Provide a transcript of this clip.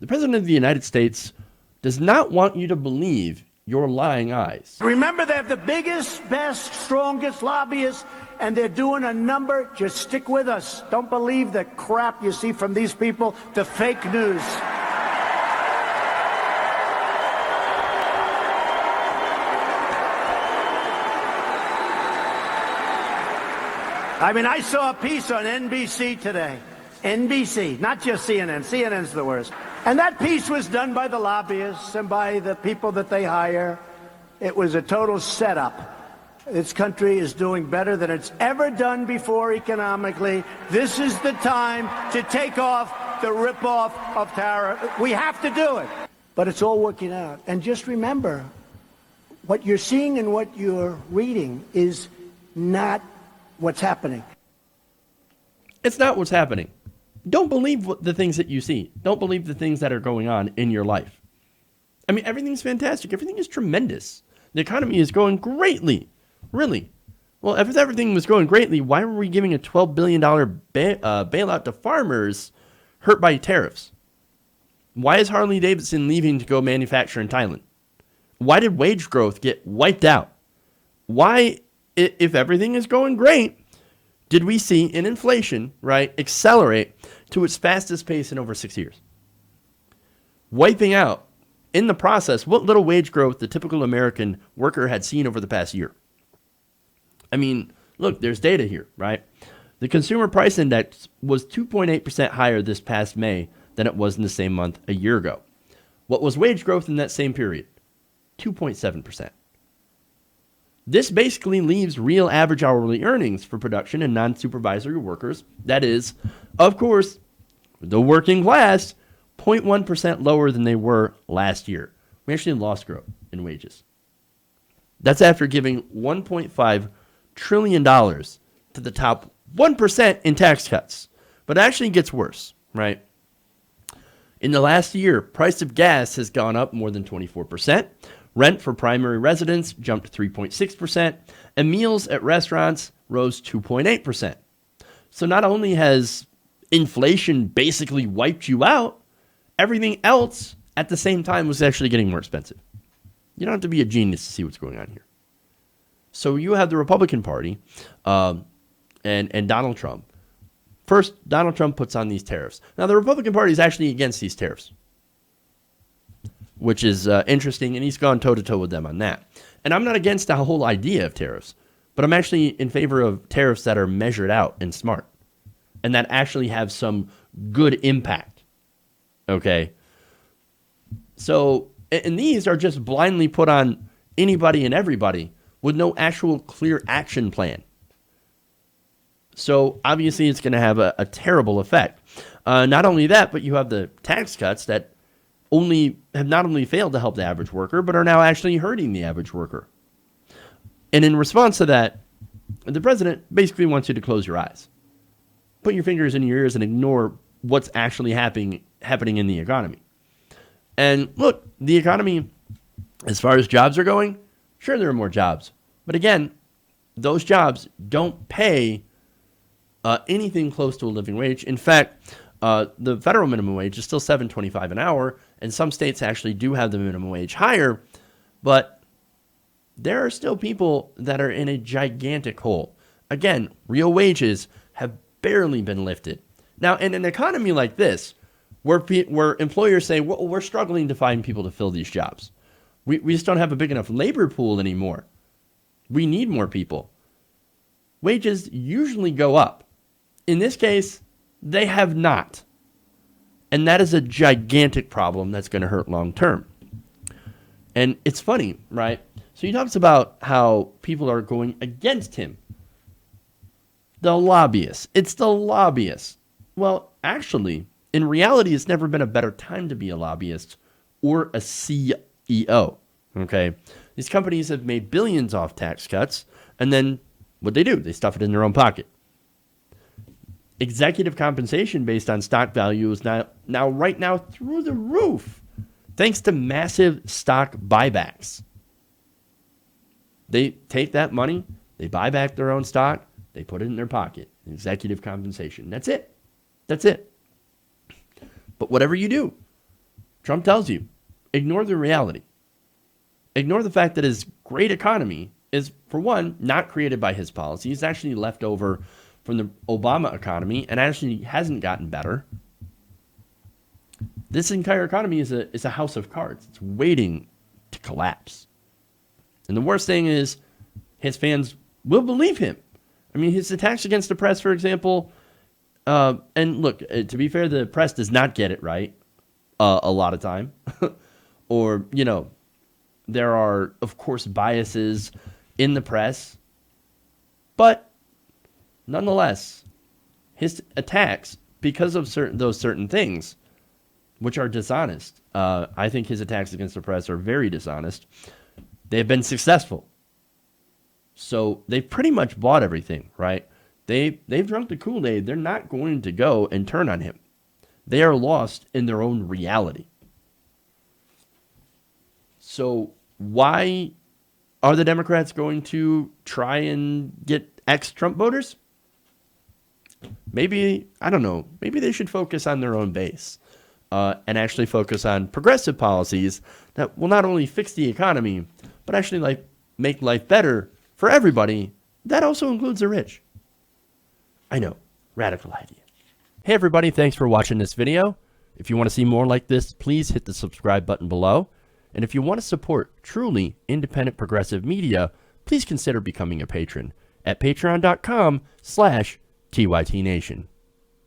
The President of the United States does not want you to believe your lying eyes. Remember, they have the biggest, best, strongest lobbyists, and they're doing a number. Just stick with us. Don't believe the crap you see from these people, the fake news. I mean, I saw a piece on NBC today. NBC, not just CNN. CNN's the worst. And that piece was done by the lobbyists and by the people that they hire. It was a total setup. This country is doing better than it's ever done before economically. This is the time to take off the ripoff of tariff. We have to do it. But it's all working out. And just remember, what you're seeing and what you're reading is not what's happening. It's not what's happening. Don't believe the things that you see. Don't believe the things that are going on in your life. I mean, everything's fantastic. Everything is tremendous. The economy is going greatly. Really. Well, if everything was going greatly, why were we giving a $12 billion bailout to farmers hurt by tariffs? Why is Harley Davidson leaving to go manufacture in Thailand? Why did wage growth get wiped out? Why, if everything is going great, did we see an inflation, right, accelerate to its fastest pace in over 6 years? Wiping out, in the process, what little wage growth the typical American worker had seen over the past year. I mean, look, there's data here, right? The consumer price index was 2.8% higher this past May than it was in the same month a year ago. What was wage growth in that same period? 2.7%. This basically leaves real average hourly earnings for production and non-supervisory workers, that is, of course, the working class, 0.1% lower than they were last year. We actually lost growth in wages. That's after giving $1.5 trillion to the top 1% in tax cuts. But it actually gets worse, right? In the last year, price of gas has gone up more than 24%. Rent for primary residents jumped 3.6%, and meals at restaurants rose 2.8%. So not only has inflation basically wiped you out, everything else at the same time was actually getting more expensive. You don't have to be a genius to see what's going on here. So you have the Republican Party and Donald Trump. First, Donald Trump puts on these tariffs. Now, the Republican Party is actually against these tariffs, which is interesting, and he's gone toe-to-toe with them on that. And I'm not against the whole idea of tariffs, but I'm actually in favor of tariffs that are measured out and smart, and that actually have some good impact, okay? So, and these are just blindly put on anybody and everybody with no actual clear action plan. So, obviously, it's going to have a terrible effect. Not only that, but you have the tax cuts that have not only failed to help the average worker, but are now actually hurting the average worker. And in response to that, the president basically wants you to close your eyes, put your fingers in your ears, and ignore what's actually happening in the economy. And look, the economy, as far as jobs are going, sure, there are more jobs. But again, those jobs don't pay anything close to a living wage. In fact, the federal minimum wage is still $7.25 an hour, and some states actually do have the minimum wage higher, but there are still people that are in a gigantic hole. Again, real wages have barely been lifted. Now, in an economy like this, where employers say, well, we're struggling to find people to fill these jobs. We just don't have a big enough labor pool anymore. We need more people. Wages usually go up. In this case, they have not. And that is a gigantic problem that's going to hurt long term. And it's funny, right? So he talks about how people are going against him. The lobbyists. It's the lobbyists. Well, actually, in reality, it's never been a better time to be a lobbyist or a CEO. Okay? These companies have made billions off tax cuts, and then what they do, they stuff it in their own pocket. Executive compensation based on stock value is right now through the roof, thanks to massive stock buybacks. They take that money, they buy back their own stock, they put it in their pocket. Executive compensation. That's it. That's it. But whatever you do, Trump tells you, ignore the reality. Ignore the fact that his great economy is, for one, not created by his policies. It's actually left over from the Obama economy and actually hasn't gotten better. This entire economy is a house of cards. It's waiting to collapse. And the worst thing is his fans will believe him. I mean, his attacks against the press, for example, and look, to be fair, the press does not get it right a lot of time. Or, there are, of course, biases in the press. But nonetheless, his attacks, because of those certain things, which are dishonest, I think his attacks against the press are very dishonest. They have been successful. So they've pretty much bought everything, right? They've drunk the Kool-Aid. They're not going to go and turn on him. They are lost in their own reality. So why are the Democrats going to try and get ex-Trump voters? Maybe, I don't know, maybe they should focus on their own base and actually focus on progressive policies that will not only fix the economy, but actually make life better for everybody. That also includes the rich. I know, radical idea. Hey everybody, thanks for watching this video. If you want to see more like this, please hit the subscribe button below. And if you want to support truly independent progressive media, please consider becoming a patron at patreon.com/TYTNation.